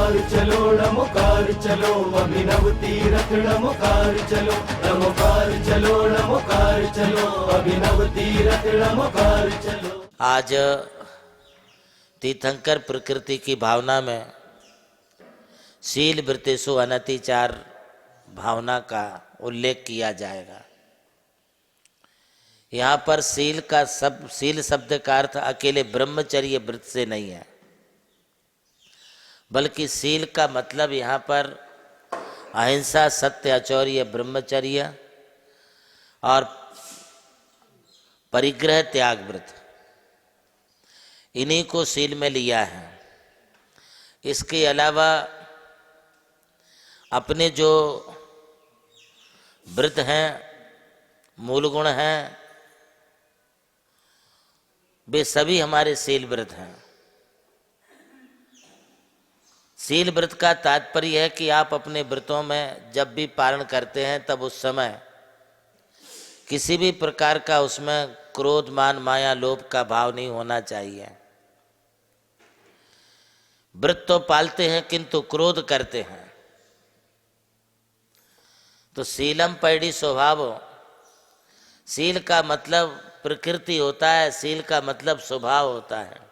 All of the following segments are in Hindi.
नमोकार चलो अभिनव तीरथ नमोकार चलो नमोकार चलो अभिनव तीरथ नमोकार चलो। आज तीर्थंकर प्रकृति की भावना में शील वृत्तिषु अनतिचार भावना का उल्लेख किया जाएगा। यहाँ पर शील शब्द का अर्थ अकेले ब्रह्मचर्य व्रत से नहीं है, बल्कि शील का मतलब यहाँ पर अहिंसा, सत्य, अचौर्य, ब्रह्मचर्य और परिग्रह, त्याग व्रत, इन्हीं को शील में लिया है। इसके अलावा अपने जो व्रत हैं, मूल गुण हैं, वे सभी हमारे शील व्रत हैं। शील व्रत का तात्पर्य है कि आप अपने व्रतों में जब भी पारण करते हैं तब उस समय किसी भी प्रकार का उसमें क्रोध, मान, माया, लोभ का भाव नहीं होना चाहिए। व्रत तो पालते हैं किंतु क्रोध करते हैं। तो शीलम पैडी स्वभावो, शील का मतलब प्रकृति होता है, शील का मतलब स्वभाव होता है।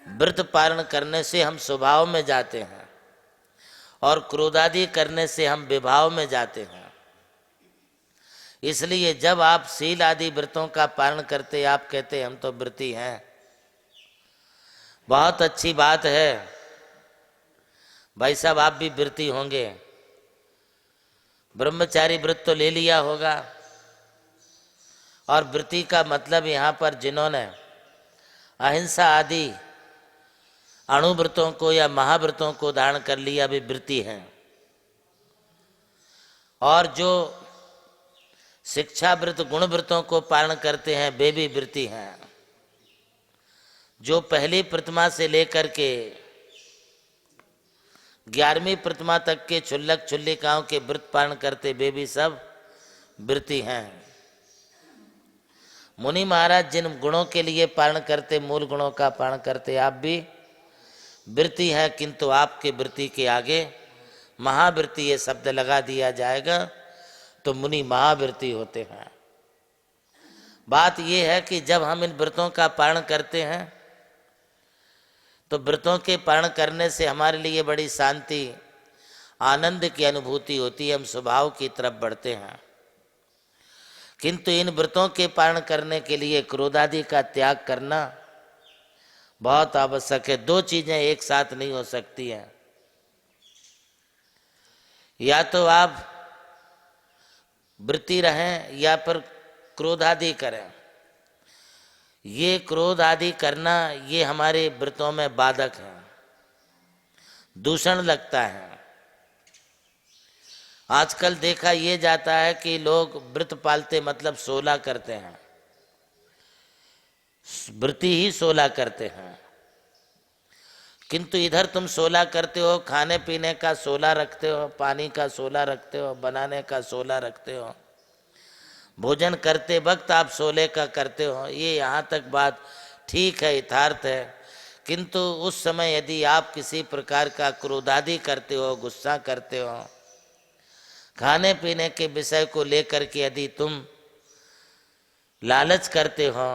व्रत पालन करने से हम स्वभाव में जाते हैं और क्रोधादि करने से हम विभाव में जाते हैं। इसलिए जब आप शील आदि व्रतों का पालन करते, आप कहते हम तो व्रती हैं, बहुत अच्छी बात है भाई साहब, आप भी व्रती होंगे। ब्रह्मचारी व्रत तो ले लिया होगा। और व्रती का मतलब यहाँ पर जिन्होंने अहिंसा आदि अणुव्रतों को या महाव्रतों को धारण कर लिया, वे व्रती हैं। और जो शिक्षा व्रत, गुण व्रतों को पालन करते हैं, वे भी व्रती हैं। जो पहली प्रतिमा से लेकर के 11वीं प्रतिमा तक के क्षुल्लक क्षुल्लिकाओं के व्रत पालन करते, वे भी सब व्रती हैं। मुनि महाराज जिन गुणों के लिए पालन करते, मूल गुणों का पालन करते, आप भी व्रती हैं। किंतु आपके व्रती के आगे महाव्रती ये शब्द लगा दिया जाएगा तो मुनि महाव्रती होते हैं। बात यह है कि जब हम इन व्रतों का पालन करते हैं तो व्रतों के पालन करने से हमारे लिए बड़ी शांति, आनंद की अनुभूति होती है, हम स्वभाव की तरफ बढ़ते हैं। किंतु इन व्रतों के पालन करने के लिए क्रोधादि का त्याग करना बहुत आवश्यक है। दो चीजें एक साथ नहीं हो सकती हैं। या तो आप व्रती रहें या फिर क्रोध आदि करें। ये क्रोध आदि करना ये हमारे व्रतों में बाधक है, दूषण लगता है। आजकल देखा ये जाता है कि लोग व्रत पालते मतलब 16 करते हैं, व्रती ही 16 करते हैं। किंतु इधर तुम 16 करते हो, खाने पीने का 16 रखते हो, पानी का 16 रखते हो, बनाने का 16 रखते हो, भोजन करते वक्त आप 16 का करते हो। ये यहाँ तक बात ठीक है, यथार्थ है। किंतु उस समय यदि आप किसी प्रकार का क्रोधादि करते हो, गुस्सा करते हो, खाने पीने के विषय को लेकर के यदि तुम लालच करते हो,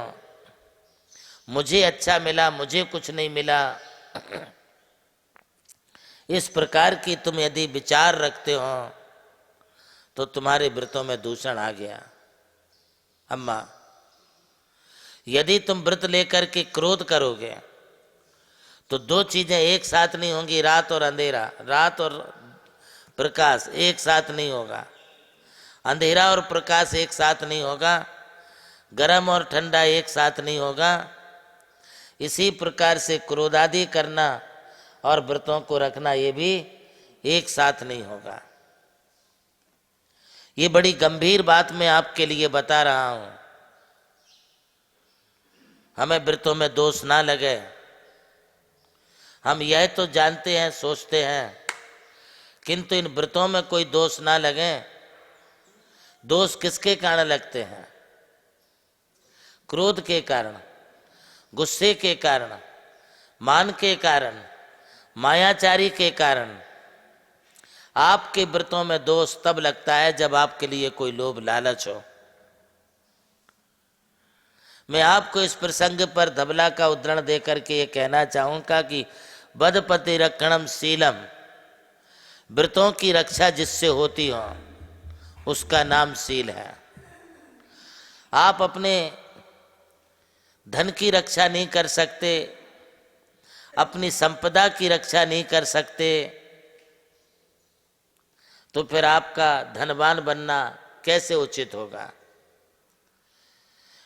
मुझे अच्छा मिला, मुझे कुछ नहीं मिला, इस प्रकार की तुम यदि विचार रखते हो तो तुम्हारे व्रतों में दूषण आ गया। अम्मा, यदि तुम व्रत लेकर के क्रोध करोगे तो दो चीजें एक साथ नहीं होंगी, रात और अंधेरा, रात और प्रकाश एक साथ नहीं होगा, अंधेरा और प्रकाश एक साथ नहीं होगा, गर्म और ठंडा एक साथ नहीं होगा। इसी प्रकार से क्रोधादि करना और व्रतों को रखना ये भी एक साथ नहीं होगा। ये बड़ी गंभीर बात मैं आपके लिए बता रहा हूं। हमें व्रतों में दोष ना लगे। हम यह तो जानते हैं, सोचते हैं, किंतु इन व्रतों में कोई दोष ना लगे। दोष किसके कारण लगते हैं? क्रोध के कारण, गुस्से के कारण, मान के कारण, मायाचारी के कारण आपके व्रतों में दोष तब लगता है जब आपके लिए कोई लोभ लालच हो। मैं आपको इस प्रसंग पर धबला का उदाहरण देकर के ये कहना चाहूंगा कि बदपति रक्षणम शीलम, व्रतों की रक्षा जिससे होती हो उसका नाम शील है। आप अपने धन की रक्षा नहीं कर सकते, अपनी संपदा की रक्षा नहीं कर सकते, तो फिर आपका धनवान बनना कैसे उचित होगा।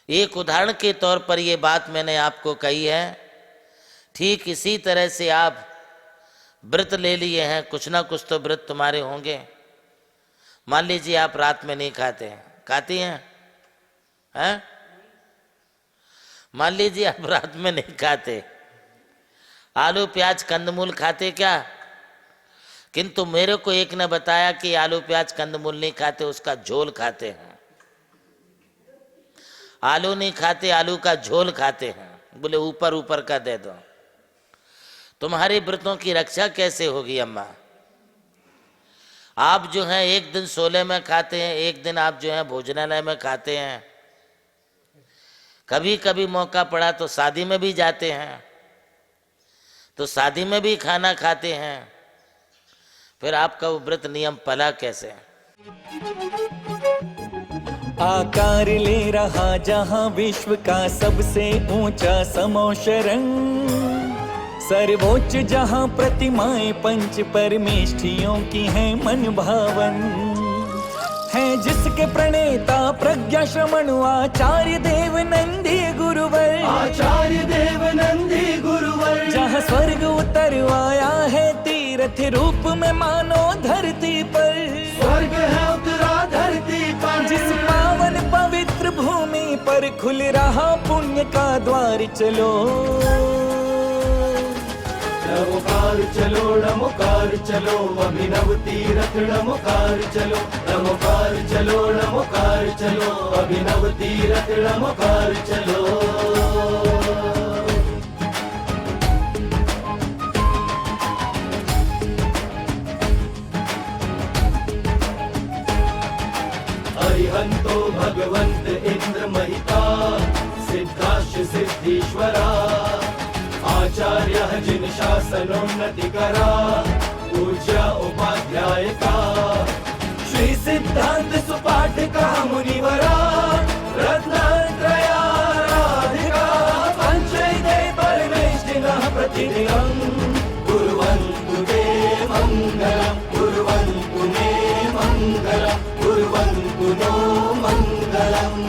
एक उदाहरण के तौर पर यह बात मैंने आपको कही है। ठीक इसी तरह से आप व्रत ले लिए हैं, कुछ ना कुछ तो व्रत तुम्हारे होंगे। मान लीजिए आप रात में नहीं खाते हैं, खाती हैं? हैं? मान लीजिए आप रात में नहीं खाते, आलू प्याज कंदमूल खाते क्या? किंतु मेरे को एक ने बताया कि आलू प्याज कंदमूल नहीं खाते, उसका झोल खाते हैं। आलू नहीं खाते, आलू का झोल खाते हैं। बोले ऊपर ऊपर का दे दो। तुम्हारे व्रतों की रक्षा कैसे होगी अम्मा? आप जो हैं एक दिन सोले में खाते हैं, एक दिन आप जो हैं भोजनालय में खाते हैं, कभी कभी मौका पड़ा तो शादी में भी जाते हैं, तो शादी में भी खाना खाते हैं। फिर आपका वो व्रत नियम पला कैसे? आकार ले रहा जहां विश्व का सबसे ऊंचा समोशरंग, सर्वोच्च जहां प्रतिमाएं पंच परमेष्ठियों की हैं मन भावन, है जिसके प्रणेता प्रज्ञा श्रमण आचार्य देव नंदी गुरुवर, आचार्य देव नंदी गुरुवर, जहाँ स्वर्ग उतर आया है तीर्थ रूप में मानो धरती पर, स्वर्ग है उतरा धरती पर, जिस पावन पवित्र भूमि पर खुल रहा पुण्य का द्वार चलो, नमोकार चलो नमोकार चलो, अभिनव तीरथ नमोकार चलो, नमोकार चलो नमोकार चलो, अभिनव तीरथ नमोकार चलो। अरिहंतो भगवंत इंद्र महिता, सिद्धाश्च सिद्धीश्वरा, आचार्य जिन शासनोन्नति करा, पूज्य उपाध्याय का, श्री सिद्धांत सुपाठ का मुनिवरा, रत्नत्रया राधिका, पंचैते परमेष्ठिनः प्रतिदिनं कुर्वन्तु ते मङ्गलम्, कुर्वन्तु मे मङ्गलम्, कुर्वन्तु नो मङ्गलम्।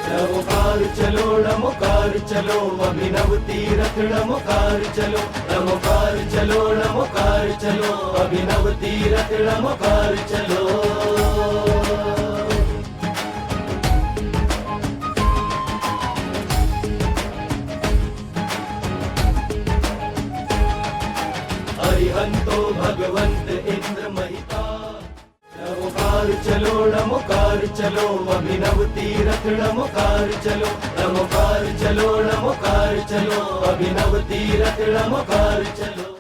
नमोकार चलो नमोकार चलो, अभिनव तीरथ नमोकार चलो, नमोकार चलो नमोकार चलो, अभिनव तीरथ नमोकार चलो। अरिहंतो भगवंत इंद्र महिता, नमोकार चलो नमोकार चलो, अभिनव तीरथ नमोकार चलो, नमोकार चलो नमोकार चलो, अभिनव तीरथ नमोकार चलो।